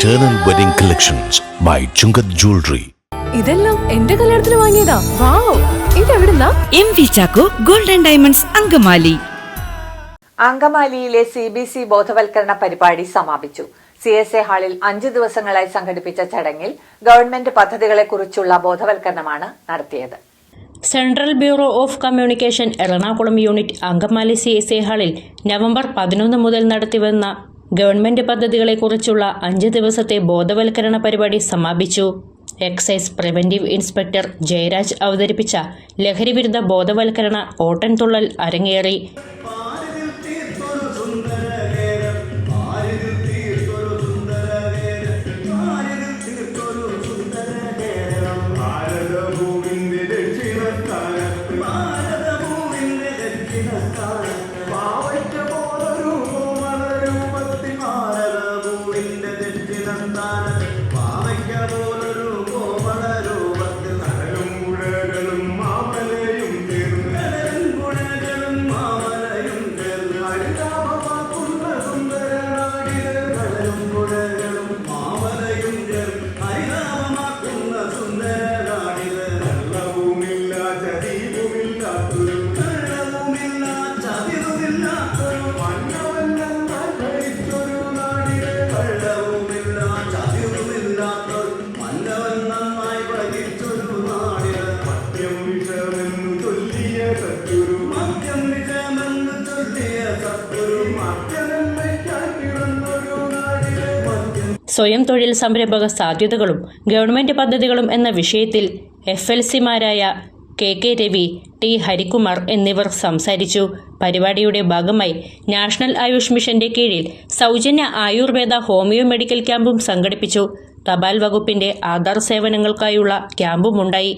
Eternal Wedding Collections by Chungat Jewelry. ഇതെല്ലാം എന്റെ കല്യാണത്തിന് വാങ്ങിയതാ. വാവ്, ഇതെവിടുന്നാ? MV Chacko golden diamonds Angamaly. അങ്കമാലിയിലെ CBC ബോധവൽക്കരണ പരിപാടി സമാപിച്ചു. CSA ഹാളിൽ 5 ദിവസങ്ങളായി സംഘടിപ്പിച്ച ചടങ്ങിൽ ഗവൺമെന്റ് പദ്ധതികളെക്കുറിച്ചുള്ള ബോധവൽക്കരണമാണ് നടത്തിയത്. Central bureau of communication Ernakulam unit Angamaly CSA ഹാളിൽ നവംബർ 11 മുതൽ നടത്തിവന്ന ഗവൺമെന്റ് പദ്ധതികളെക്കുറിച്ചുള്ള 5 ദിവസത്തെ ബോധവൽക്കരണ പരിപാടി സമാപിച്ചു. എക്സൈസ് പ്രിവന്റീവ് ഇൻസ്പെക്ടർ ജയരാജ് അവതരിപ്പിച്ച ലഹരിവിരുദ്ധ ബോധവൽക്കരണ ഓട്ടൻതുള്ളൽ അരങ്ങേറി. സ്വയം തൊഴിൽ സംരംഭക സാധ്യതകളും ഗവൺമെന്റ് പദ്ധതികളും എന്ന വിഷയത്തിൽ FLC-മാരായ KK രവി, T ഹരികുമാർ എന്നിവർ സംസാരിച്ചു. പരിപാടിയുടെ ഭാഗമായി നാഷണൽ ആയുഷ് മിഷന്റെ കീഴിൽ സൗജന്യ ആയുർവേദ ഹോമിയോ മെഡിക്കൽ ക്യാമ്പും സംഘടിപ്പിച്ചു. തപാൽ വകുപ്പിന്റെ ആധാർ സേവനങ്ങൾക്കായുള്ള ക്യാമ്പുമുണ്ടായി.